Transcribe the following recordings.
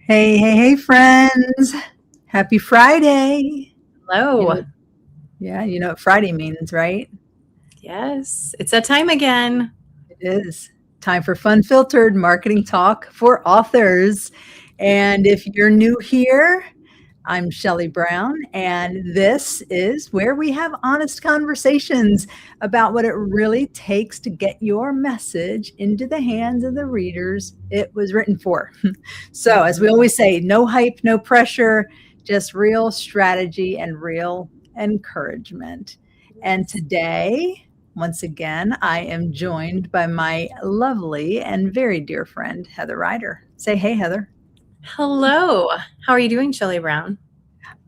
Hey, friends. Happy Friday. You Hello. know, yeah, you know what Friday means, right? Yes, it's that time again. It is time for fun filtered marketing talk for authors. And if you're new here, I'm Shelley Brown, and this is where we have honest conversations about what it really takes to get your message into the hands of the readers it was written for. So, as we always say, no hype, no pressure, just real strategy and real encouragement. And today, once again, I am joined by my lovely and very dear friend, Heather Ryder. Say hey, Heather. Hello. How are you doing, Shelley Brown?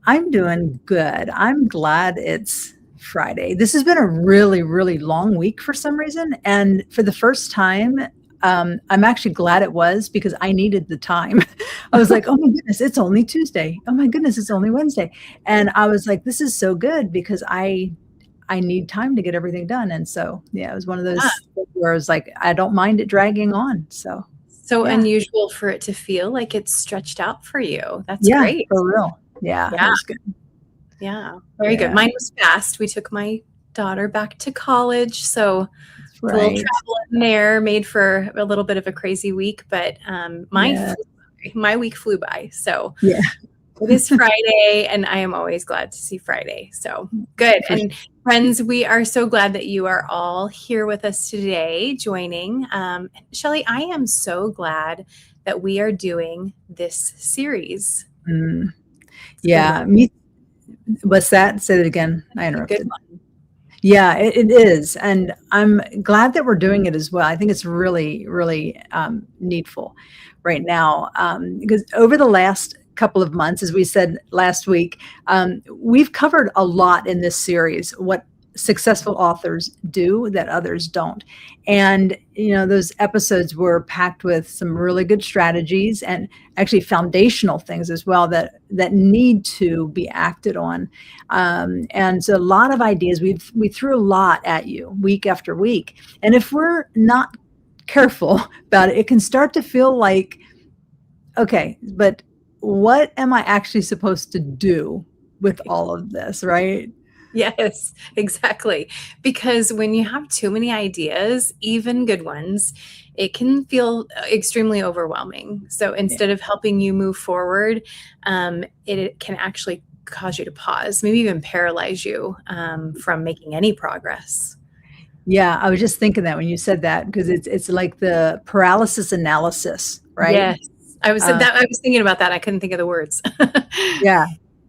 I'm doing good. I'm glad it's Friday. This has been a really, really long week for some reason. And for the first time, I'm actually glad it was because I needed the time. I was like, oh my goodness, it's only Tuesday. Oh my goodness, it's only Wednesday. And I was like, this is so good because I need time to get everything done. And so, yeah, it was one of Yeah. those where I was like, I don't mind it dragging on. So, So yeah, unusual for it to feel like it's stretched out for you. That's yeah, great. for real. Yeah, it Yeah. was good. Yeah. Very good. Yeah, Mine was fast. We took my daughter back to college, so that's the little right. travel in there made for a little bit of a crazy week, but Yeah, my week flew by. So yeah, it is Friday, and I am always glad to see Friday. So good. for And friends, we are so glad that you are all here with us today, joining. Shelley, I am so glad that we are doing this series. Mm, It's a good yeah, one. me. What's that? Say it again. I A good interrupted. one. Yeah, it is, and I'm glad that we're doing it as well. I think it's really, really needful right now because over the last couple of months, as we said last week, we've covered a lot in this series. What successful authors do that others don't, and those episodes were packed with some really good strategies and actually foundational things as well that need to be acted on. And so a lot of ideas. We threw a lot at you week after week, and if we're not careful about it, it can start to feel like, okay, but what am I actually supposed to do with all of this, right? Yes, exactly. Because when you have too many ideas, even good ones, it can feel extremely overwhelming. So Yeah. instead of helping you move forward, it can actually cause you to pause, maybe even paralyze you from making any progress. Yeah, I was just thinking that when you said that because it's like the paralysis analysis, right? Yes, I was thinking about that. I couldn't think of the words. Yeah,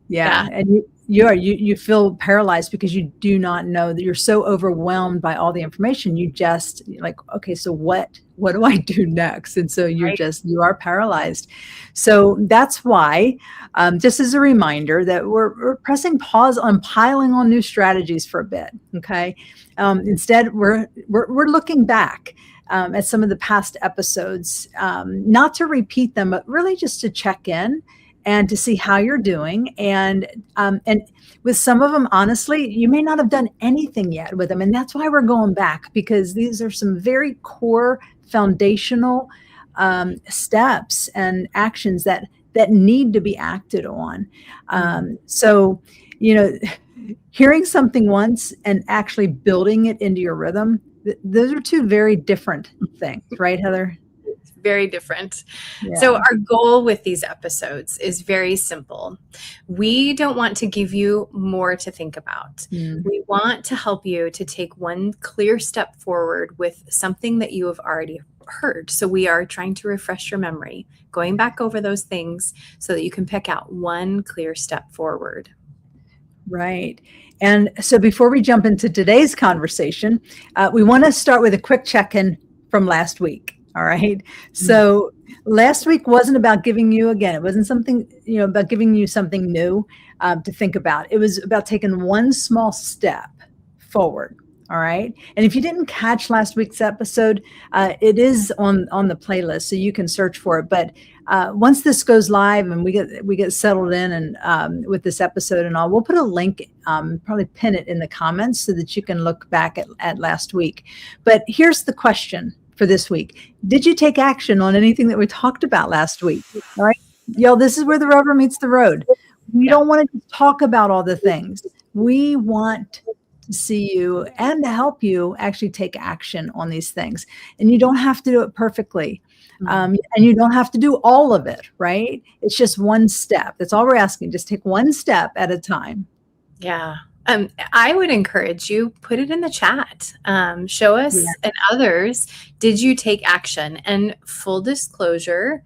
Yeah. yeah, and you feel paralyzed because you do not know that you're so overwhelmed by all the information. You just like, okay, so what do I do next? And so Right. you are paralyzed. So that's why, just as a reminder that we're pressing pause on piling on new strategies for a bit. Okay, instead we're looking back. At some of the past episodes, not to repeat them, but really just to check in and to see how you're doing. And with some of them, honestly, you may not have done anything yet with them, and that's why we're going back because these are some very core foundational steps and actions that need to be acted on. So, you know, hearing something once and actually building it into your rhythm, those are two very different things, right, Heather? It's very different. So, Yeah. our goal with these episodes is very simple. We don't want to give you more to think about. Mm. We want to help you to take one clear step forward with something that you have already heard. So, we are trying to refresh your memory, going back over those things so that you can pick out one clear step forward. Right. And so before we jump into today's conversation, we want to start with a quick check in from last week. All right. So last week wasn't about giving you, again, it wasn't something, about giving you something new to think about. It was about taking one small step forward. All right. And if you didn't catch last week's episode, it is on the playlist, so you can search for it. But once this goes live and we get settled in and with this episode and all, we'll put a link, probably pin it in the comments so that you can look back at last week. But here's the question for this week: did you take action on anything that we talked about last week? All right. Y'all, this is where the rubber meets the road. We Yeah. don't want to talk about all the things. We want to see you and to help you actually take action on these things. And you don't have to do it perfectly. And you don't have to do all of it, right? It's just one step. That's all we're asking. Just take one step at a time. Yeah. I would encourage you, put it in the chat. Show Yeah. us and others, did you take action? And full disclosure,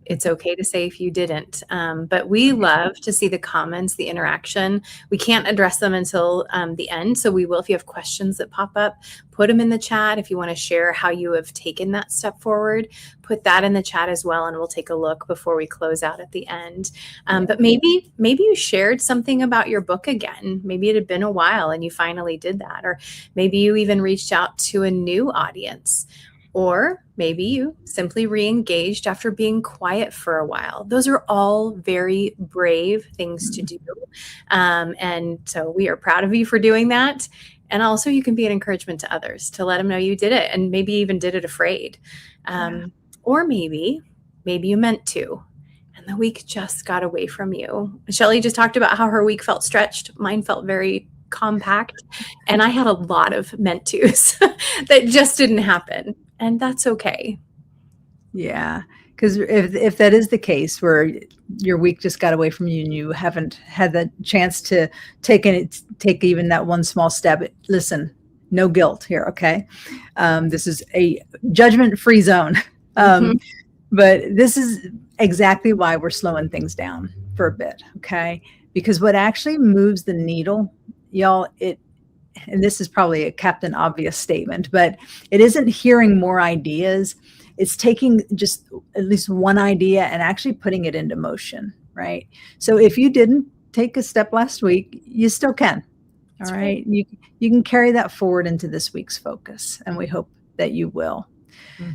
it's okay to say if you didn't. But we love to see the comments, the interaction. We can't address them until the end. So we will, if you have questions that pop up, put them in the chat. If you want to share how you have taken that step forward, put that in the chat as well. And we'll take a look before we close out at the end. But maybe you shared something about your book again. Maybe it had been a while and you finally did that. Or maybe you even reached out to a new audience. Or maybe you simply re-engaged after being quiet for a while. Those are all very brave things to do. And so we are proud of you for doing that. And also you can be an encouragement to others to let them know you did it and maybe even did it afraid. Or maybe you meant to. And the week just got away from you. Shelley just talked about how her week felt stretched. Mine felt very compact. And I had a lot of meant tos that just didn't happen. And that's okay. Yeah. Because if that is the case where your week just got away from you and you haven't had the chance to take even that one small step, listen, no guilt here. Okay. This is a judgment-free zone. But this is exactly why we're slowing things down for a bit. Okay. Because what actually moves the needle, y'all, and this is probably a Captain Obvious statement, but it isn't hearing more ideas. It's taking just at least one idea and actually putting it into motion, right? So if you didn't take a step last week, you still can. All right. You can carry that forward into this week's focus, and we hope that you will.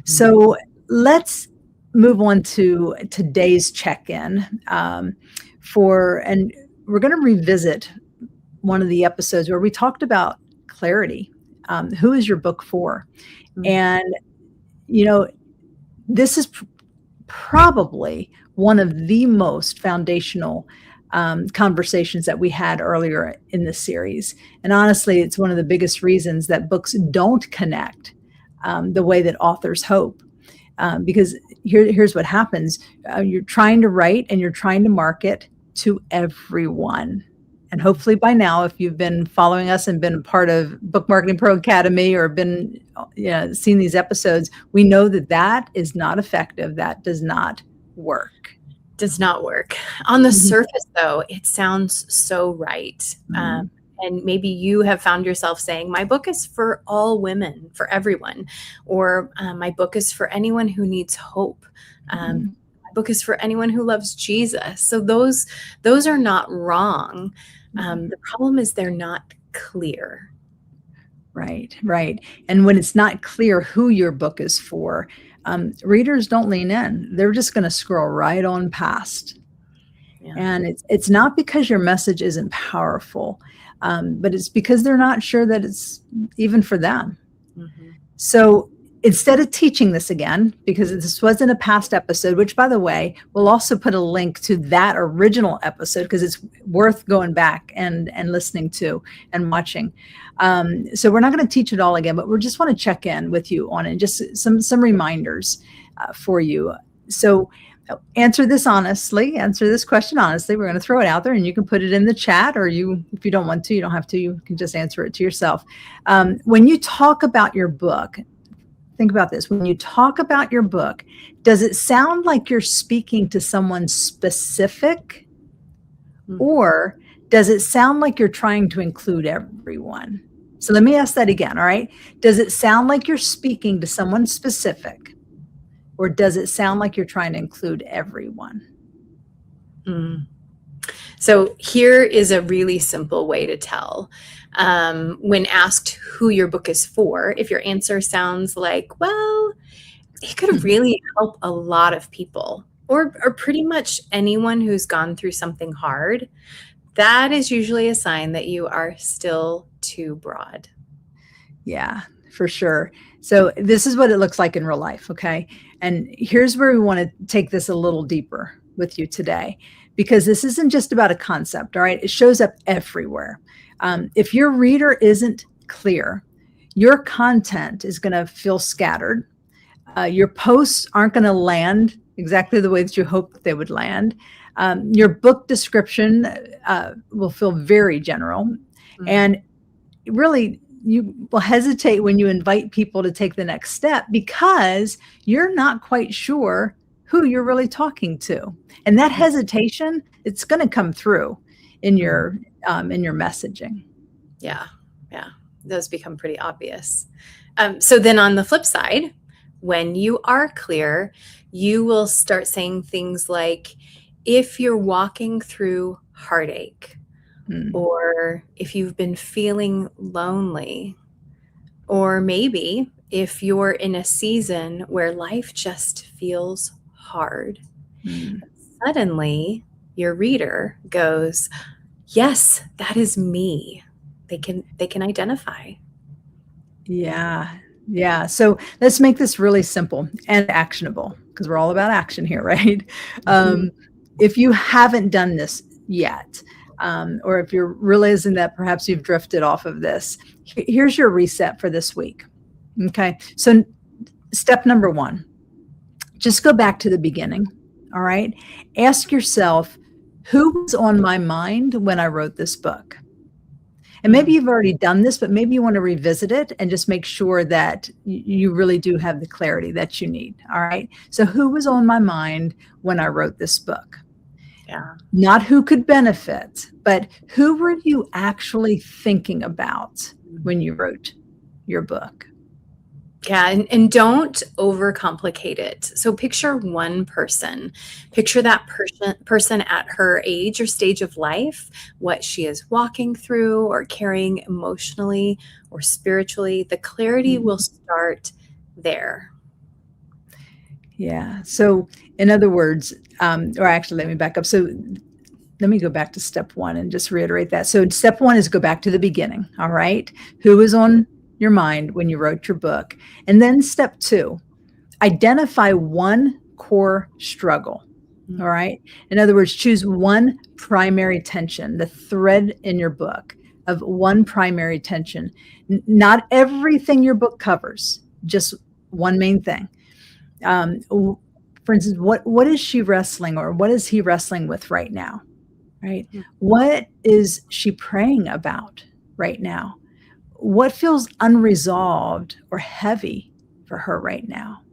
So let's move on to today's check-in and we're going to revisit one of the episodes where we talked about clarity. Who is your book for? And, this is probably one of the most foundational conversations that we had earlier in this series. And honestly, it's one of the biggest reasons that books don't connect the way that authors hope. Because here's what happens. You're trying to write and you're trying to market to everyone. And hopefully by now, if you've been following us and been part of Book Marketing Pro Academy or been, seen these episodes, we know that is not effective. That does not work. Does not work. On the surface, though, it sounds so right. And maybe you have found yourself saying, my book is for all women, for everyone, or my book is for anyone who needs hope. My book is for anyone who loves Jesus. So those are not wrong. The problem is they're not clear. Right. And when it's not clear who your book is for, readers don't lean in. They're just going to scroll right on past. Yeah. And it's not because your message isn't powerful, but it's because they're not sure that it's even for them. So instead of teaching this again, because this wasn't a past episode, which, by the way, we'll also put a link to that original episode because it's worth going back and listening to and watching. So we're not going to teach it all again, but we just want to check in with you on it, just some reminders for you. So answer this question honestly. We're going to throw it out there and you can put it in the chat, or if you don't want to, you don't have to, you can just answer it to yourself. When you talk about your book, think about this. When you talk about your book, does it sound like you're speaking to someone specific, or does it sound like you're trying to include everyone? So let me ask that again, all right? Does it sound like you're speaking to someone specific, or does it sound like you're trying to include everyone? So here is a really simple way to tell. When asked who your book is for, if your answer sounds like, well, it could really help a lot of people, or pretty much anyone who's gone through something hard, that is usually a sign that you are still too broad. Yeah, for sure. So this is what it looks like in real life, okay? And here's where we want to take this a little deeper. with you today, because this isn't just about a concept, all right? It shows up everywhere. If your reader isn't clear, your content is going to feel scattered. Your posts aren't going to land exactly the way that you hoped they would land. Your book description will feel very general. Mm. And really, you will hesitate when you invite people to take the next step because you're not quite sure who you're really talking to. And that hesitation, it's going to come through in your messaging. Yeah. Those become pretty obvious. So then on the flip side, when you are clear, you will start saying things like, if you're walking through heartache, or if you've been feeling lonely, or maybe if you're in a season where life just feels hard, suddenly your reader goes, yes, that is me. They can identify. Yeah. So let's make this really simple and actionable, because we're all about action here, right? If you haven't done this yet, or if you're realizing that perhaps you've drifted off of this, here's your reset for this week. Okay. So step number 1, just go back to the beginning. All right. Ask yourself, who was on my mind when I wrote this book? And maybe you've already done this, but maybe you want to revisit it and just make sure that you really do have the clarity that you need. All right. So who was on my mind when I wrote this book? Yeah. Not who could benefit, but who were you actually thinking about when you wrote your book? Yeah, and don't overcomplicate it. So picture one person. Picture that person at her age or stage of life, what she is walking through or carrying emotionally or spiritually. The clarity will start there. Yeah. So in other words, or actually, let me back up. So let me go back to step 1 and just reiterate that. So step 1 is go back to the beginning. All right. Who was on your mind when you wrote your book? And then step 2, identify one core struggle. All right. In other words, choose one primary tension, the thread in your book of one primary tension. Not everything your book covers, just one main thing. For instance, what is she wrestling, or what is he wrestling with right now? Right? What is she praying about right now? What feels unresolved or heavy for her right now?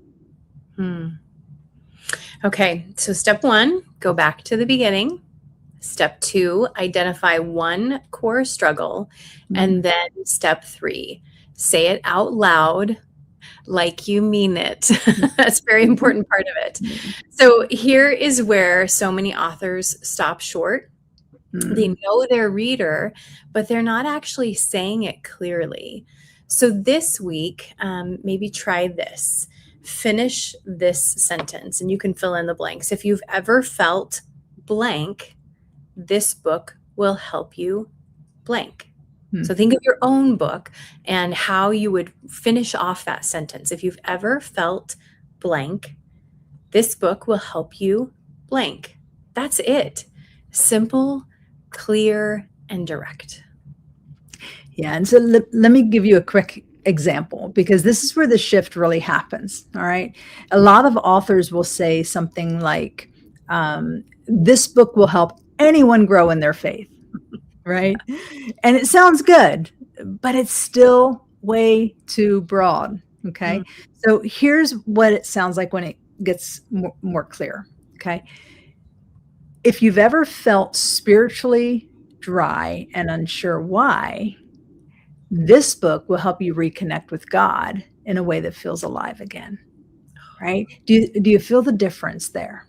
Okay, so step 1, go back to the beginning. Step 2, identify one core struggle. And then step 3, say it out loud like you mean it. That's a very important part of it. So here is where so many authors stop short. They know their reader, but they're not actually saying it clearly. So this week, maybe try this. Finish this sentence, and you can fill in the blanks. If you've ever felt blank, this book will help you blank. So think of your own book and how you would finish off that sentence. If you've ever felt blank, this book will help you blank. That's it. Simple, clear, and direct. Yeah. And so let me give you a quick example, because this is where the shift really happens. All right. A lot of authors will say something like, this book will help anyone grow in their faith. Right. And it sounds good, but it's still way too broad. Okay. So here's what it sounds like when it gets more clear. Okay. If you've ever felt spiritually dry and unsure why, this book will help you reconnect with God in a way that feels alive again. Right? Do you feel the difference there?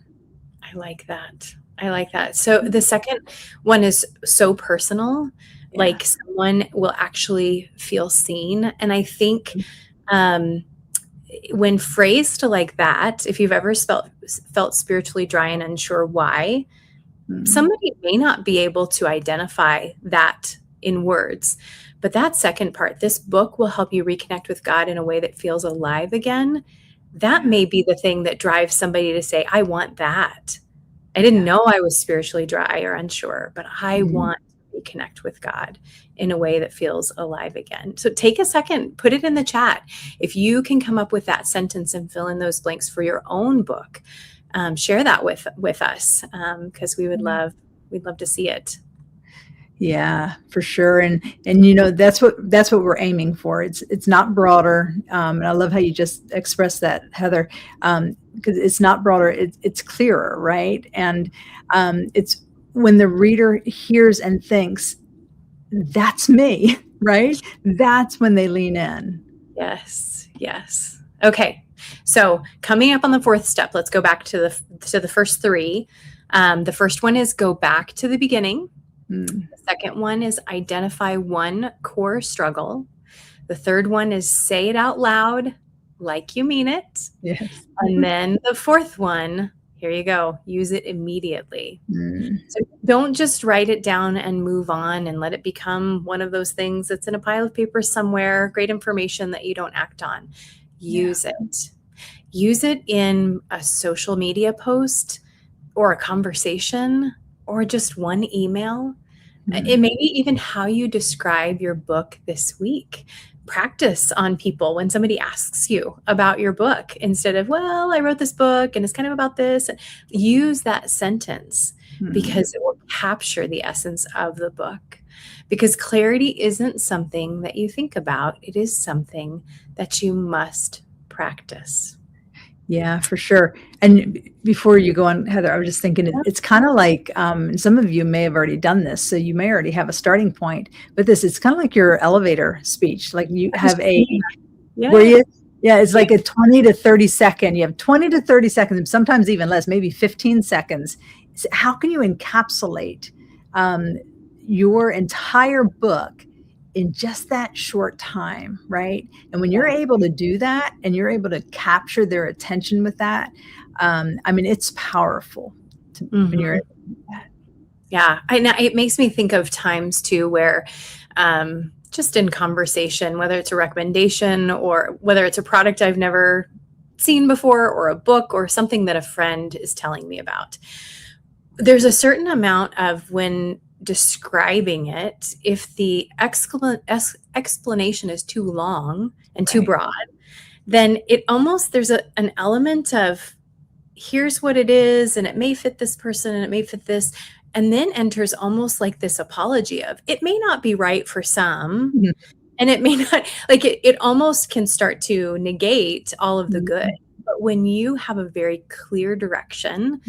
I like that. So the second one is so personal, like someone will actually feel seen. And I think when phrased like that, if you've ever felt spiritually dry and unsure why, somebody may not be able to identify that in words. But that second part, this book will help you reconnect with God in a way that feels alive again. That may be the thing that drives somebody to say, I want that. I didn't know I was spiritually dry or unsure, but I Mm. want to reconnect with God in a way that feels alive again. So take a second, put it in the chat. If you can come up with that sentence and fill in those blanks for your own book, share that with us, because we'd love to see it. Yeah, for sure. And that's what we're aiming for. It's not broader. And I love how you just expressed that, Heather, because it's not broader. It's clearer, right? And it's when the reader hears and thinks, "That's me," right? That's when they lean in. Yes, yes. Okay, so coming up on the fourth step, let's go back to the first three. The first one is go back to the beginning. Mm. The second one is identify one core struggle. The third one is say it out loud like you mean it. Yes. And then the fourth one, here you go, use it immediately. Mm. So don't just write it down and move on and let it become one of those things that's in a pile of paper somewhere, great information that you don't act on. Use it. Use it in a social media post or a conversation or just one email. It may be even how you describe your book this week. Practice on people when somebody asks you about your book instead of, well, I wrote this book and it's kind of about this. Use that sentence because it will capture the essence of the book. Because clarity isn't something that you think about, it is something that you must practice. Yeah, for sure. And before you go on, Heather, I was just thinking it's kind of like some of you may have already done this, so you may already have a starting point. But it's kind of like your elevator speech. Like you have where you, yeah, it's like a 20 to 30 second. You have 20 to 30 seconds, sometimes even less, maybe 15 seconds. So how can you encapsulate your entire book in just that short time, right? And when you're able to do that and you're able to capture their attention with that, I mean, it's powerful when you're able to do that. Yeah, it makes me think of times too where just in conversation, whether it's a recommendation or whether it's a product I've never seen before or a book or something that a friend is telling me about, there's a certain amount of when describing it, if the explanation is too long and too broad, then it almost, there's an element of here's what it is and it may fit this person and it may fit this, and then enters almost like this apology of it may not be right for some and it may not, like it almost can start to negate all of the good. But when you have a very clear direction,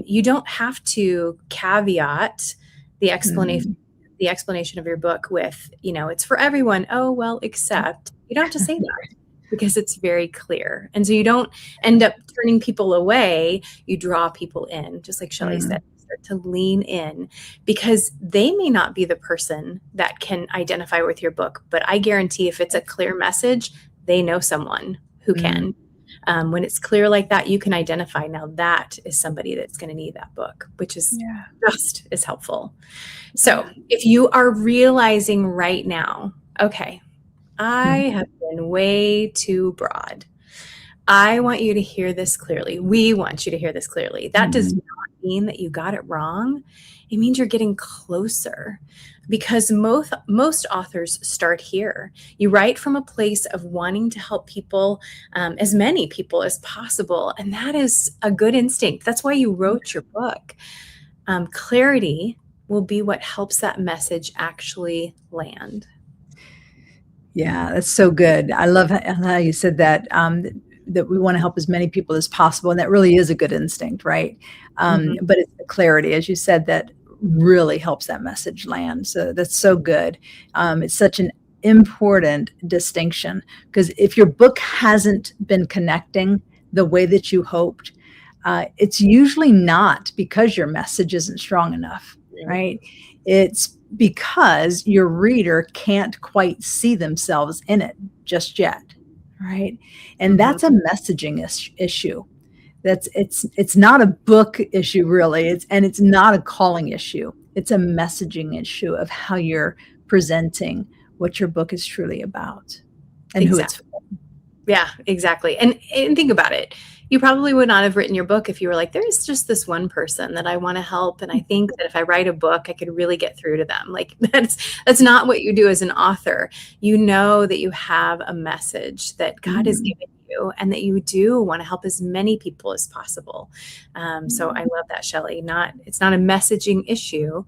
you don't have to caveat the explanation of your book with, it's for everyone. Oh, well, except you don't have to say that because it's very clear. And so you don't end up turning people away. You draw people in, just like Shelley said, start to lean in because they may not be the person that can identify with your book. But I guarantee if it's a clear message, they know someone who can. When it's clear like that, you can identify now that is somebody that's going to need that book, which is just as helpful. So if you are realizing right now, okay, I have been way too broad. I want you to hear this clearly. We want you to hear this clearly. That does not mean that you got it wrong. It means you're getting closer because most authors start here. You write from a place of wanting to help people, as many people as possible. And that is a good instinct. That's why you wrote your book. Clarity will be what helps that message actually land. Yeah, that's so good. I love how you said that, that we want to help as many people as possible. And that really is a good instinct, right? But it's the clarity, as you said, that really helps that message land. So that's so good. It's such an important distinction because if your book hasn't been connecting the way that you hoped, it's usually not because your message isn't strong enough, right? It's because your reader can't quite see themselves in it just yet, right? And that's a messaging issue. It's not a book issue really. It's not a calling issue. It's a messaging issue of how you're presenting what your book is truly about and who it's for. Yeah, exactly. And think about it. You probably would not have written your book if you were like, there's just this one person that I want to help. And I think that if I write a book, I could really get through to them. Like that's not what you do as an author. You know that you have a message that God has given you and that you do want to help as many people as possible. So I love that, Shelley. It's not a messaging issue.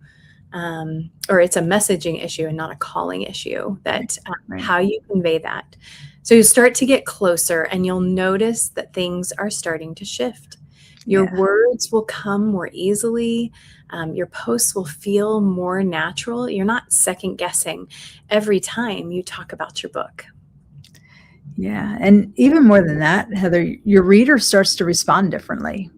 Or it's a messaging issue and not a calling issue, that how you convey that. So you start to get closer and you'll notice that things are starting to shift. Your words will come more easily. Your posts will feel more natural. You're not second guessing every time you talk about your book. Yeah. And even more than that, Heather, your reader starts to respond differently.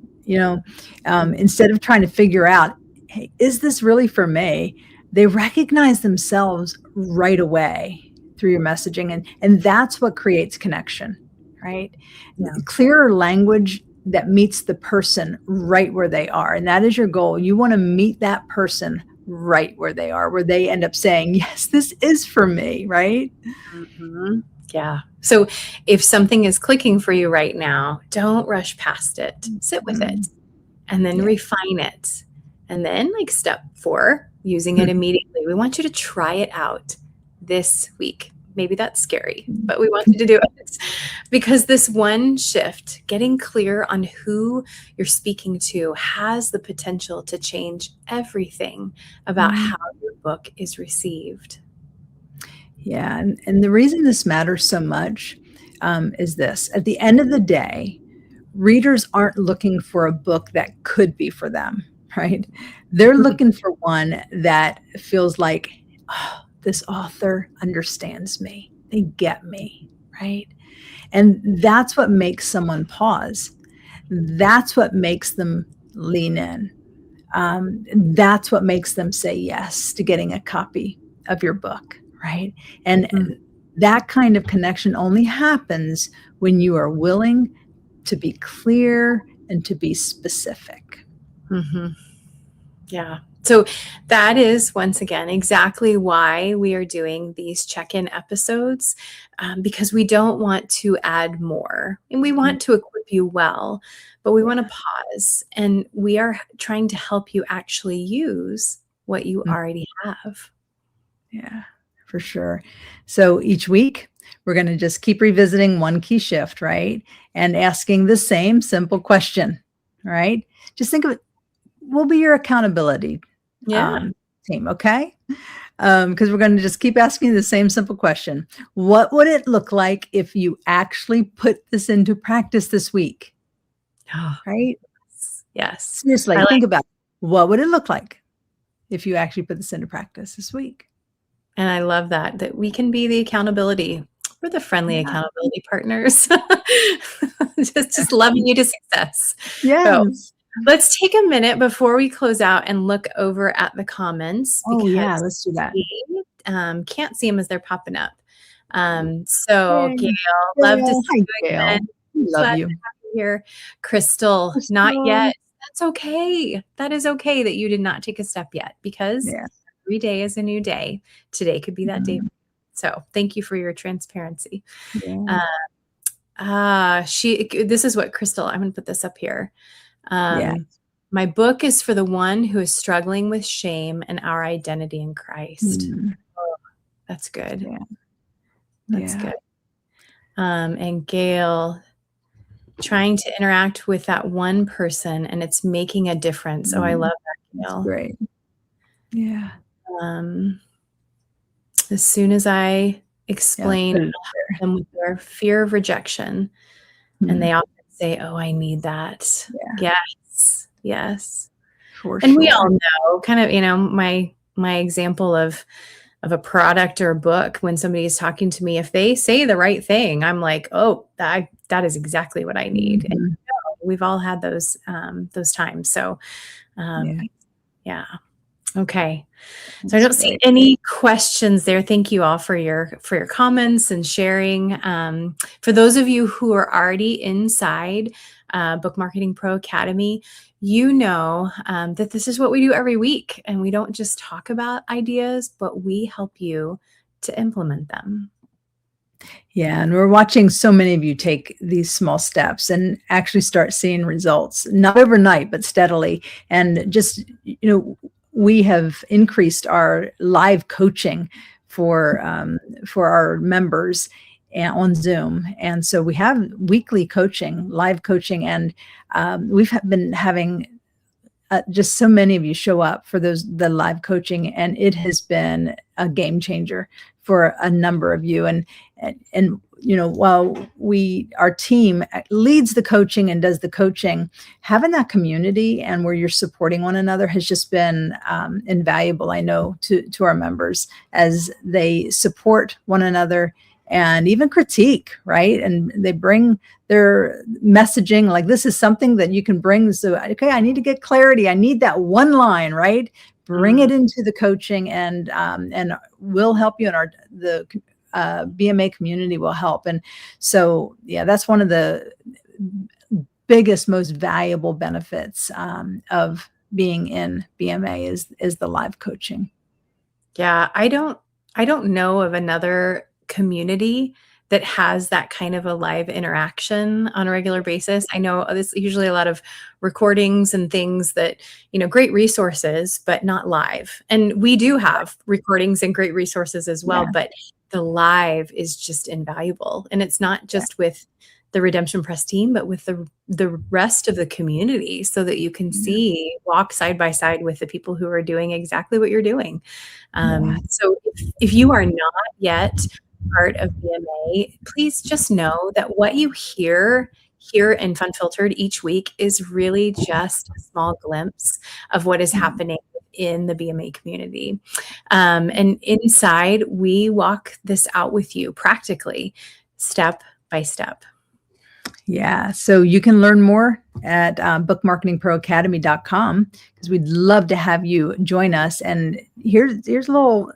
Instead of trying to figure out, hey, is this really for me? They recognize themselves right away through your messaging. And that's what creates connection, right? Yeah. Clearer language that meets the person right where they are. And that is your goal. You want to meet that person right where they are, where they end up saying, yes, this is for me, right? Mm-hmm. Yeah. So if something is clicking for you right now, don't rush past it. Sit with it and then refine it. And then, like step 4, using it immediately. We want you to try it out this week. Maybe that's scary, but we want you to do it because this one shift, getting clear on who you're speaking to, has the potential to change everything about how your book is received. Yeah. And the reason this matters so much is this. At the end of the day, readers aren't looking for a book that could be for them, right? They're looking for one that feels like, oh, this author understands me. They get me, right? And that's what makes someone pause. That's what makes them lean in. That's what makes them say yes to getting a copy of your book, right? And that kind of connection only happens when you are willing to be clear and to be specific. Mm-hmm. Yeah. So that is, once again, exactly why we are doing these check-in episodes, because we don't want to add more and we want to equip you well, but we want to pause, and we are trying to help you actually use what you already have. Yeah, for sure. So each week, we're going to just keep revisiting one key shift, right? And asking the same simple question, right? Just think of it. We'll be your accountability team, okay? Because we're going to just keep asking the same simple question. What would it look like if you actually put this into practice this week? Right? Yes. Seriously, think about it. What would it look like if you actually put this into practice this week? And I love that we can be the accountability. We're the friendly accountability partners. just loving you to success. Yes. So let's take a minute before we close out and look over at the comments. Oh, yeah, let's do that. We can't see them as they're popping up. So Gail, love to see you again. Love you. To have you here. Crystal, not yet. That's okay. That is okay that you did not take a step yet, because every day is a new day. Today could be that day. So thank you for your transparency. This is what Crystal, I'm going to put this up here. My book is for the one who is struggling with shame and our identity in Christ. Oh, that's good. That's good. And Gail, trying to interact with that one person and it's making a difference. Oh, I love that, Gail. That's great. Yeah. As soon as I explain them with their fear of rejection, and they often say, oh, I need that. Yes. For sure. We all know kind of, my example of a product or a book, when somebody is talking to me, if they say the right thing, I'm like, oh, that is exactly what I need. And we've all had those times. So, okay. So I don't see any questions there. Thank you all for your comments and sharing. For those of you who are already inside Book Marketing Pro Academy, that this is what we do every week. And we don't just talk about ideas, but we help you to implement them. Yeah, and we're watching so many of you take these small steps and actually start seeing results, not overnight, but steadily. And just, we have increased our live coaching for our members and on Zoom. And so we have weekly coaching, live coaching, and we've been having just so many of you show up for the live coaching, and it has been a game changer for a number of you. And while our team leads the coaching and does the coaching, having that community and where you're supporting one another has just been invaluable, I know, to our members as they support one another and even critique, right? And they bring their messaging, like, this is something that you can bring. So, okay, I need to get clarity. I need that one line, right? Bring it into the coaching, and we'll help you. And the BMA community will help. And so, yeah, that's one of the biggest, most valuable benefits of being in BMA is the live coaching. Yeah, I don't know of another community that has that kind of a live interaction on a regular basis. I know there's usually a lot of recordings and things that, great resources, but not live. And we do have recordings and great resources as well, but the live is just invaluable. And it's not just with the Redemption Press team, but with the rest of the community, so that you can walk side by side with the people who are doing exactly what you're doing. So if you are not yet part of BMA, please just know that what you hear here in Fun Filtered each week is really just a small glimpse of what is happening in the BMA community. And inside, we walk this out with you practically, step by step. Yeah. So you can learn more at bookmarketingproacademy.com, because we'd love to have you join us. And here's a little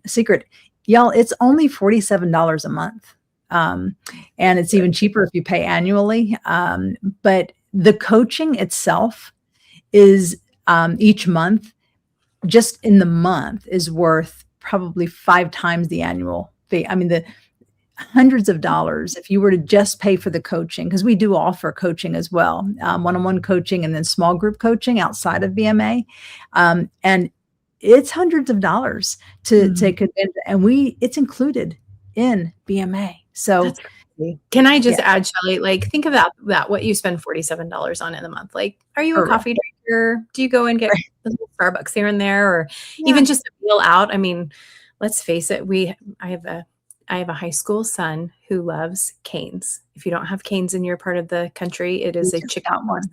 secret. Y'all, it's only $47 a month. And it's even cheaper if you pay annually. But the coaching itself is each month, just in the month, is worth probably 5 times the annual fee. I mean, the hundreds of dollars if you were to just pay for the coaching, because we do offer coaching as well, one-on-one coaching and then small group coaching outside of BMA. And it's hundreds of dollars to take advantage, and it's included in BMA. So can I just add, Shelley, like, think of that what you spend $47 on in a month. Like, are you a coffee drinker? Do you go and get a little Starbucks here and there, or even just a meal out? I mean, let's face it, I have a high school son who loves Cane's. If you don't have Cane's in your part of the country, it is a chicken one.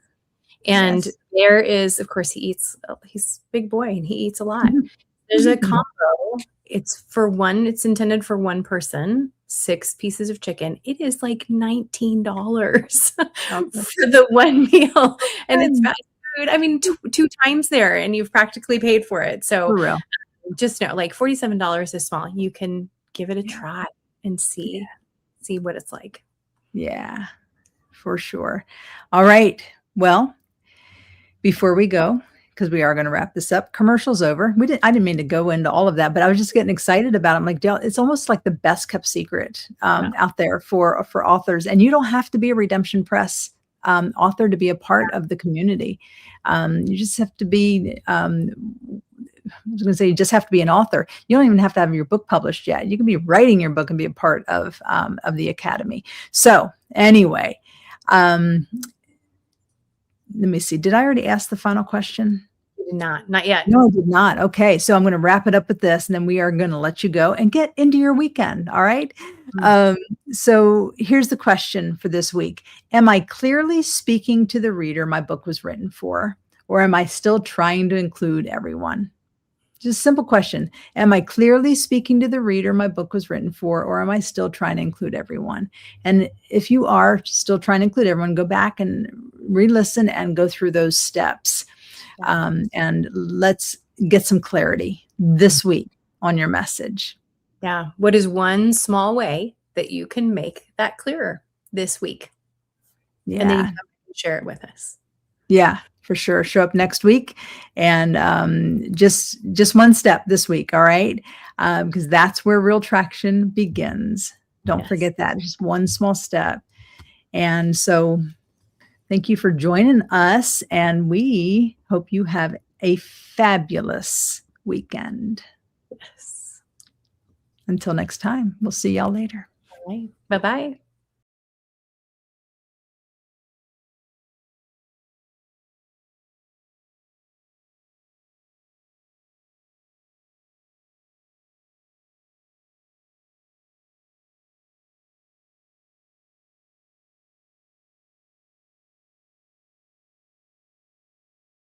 And there is, of course, he's a big boy and he eats a lot. There's a combo. It's intended for one person, 6 pieces of chicken. It is like $19 for the one meal. And it's fast food. I mean, two times there, and you've practically paid for it. So just know, like, $47 is small. You can give it a try and see what it's like. Yeah, for sure. All right. Well, before we go, because we are going to wrap this up, commercial's over. I didn't mean to go into all of that, but I was just getting excited about it. I'm like, Dale, it's almost like the best kept secret out there for authors. And you don't have to be a Redemption Press author to be a part of the community. You just have to be, I was going to say, you just have to be an author. You don't even have to have your book published yet. You can be writing your book and be a part of the Academy. So anyway, let me see. Did I already ask the final question? You did not yet. No, I did not. Okay. So I'm going to wrap it up with this, and then we are going to let you go and get into your weekend. All right. So here's the question for this week. Am I clearly speaking to the reader my book was written for, or am I still trying to include everyone? Just a simple question. Am I clearly speaking to the reader my book was written for, or am I still trying to include everyone? And if you are still trying to include everyone, go back and re-listen and go through those steps. And let's get some clarity this week on your message. Yeah. What is one small way that you can make that clearer this week? Yeah. And then you can share it with us. Yeah, for sure. Show up next week, and just one step this week. All right. Because that's where real traction begins. Don't Yes. forget that. Just one small step. And so thank you for joining us. And we hope you have a fabulous weekend. Yes. Until next time, we'll see y'all later. All right. Bye-bye.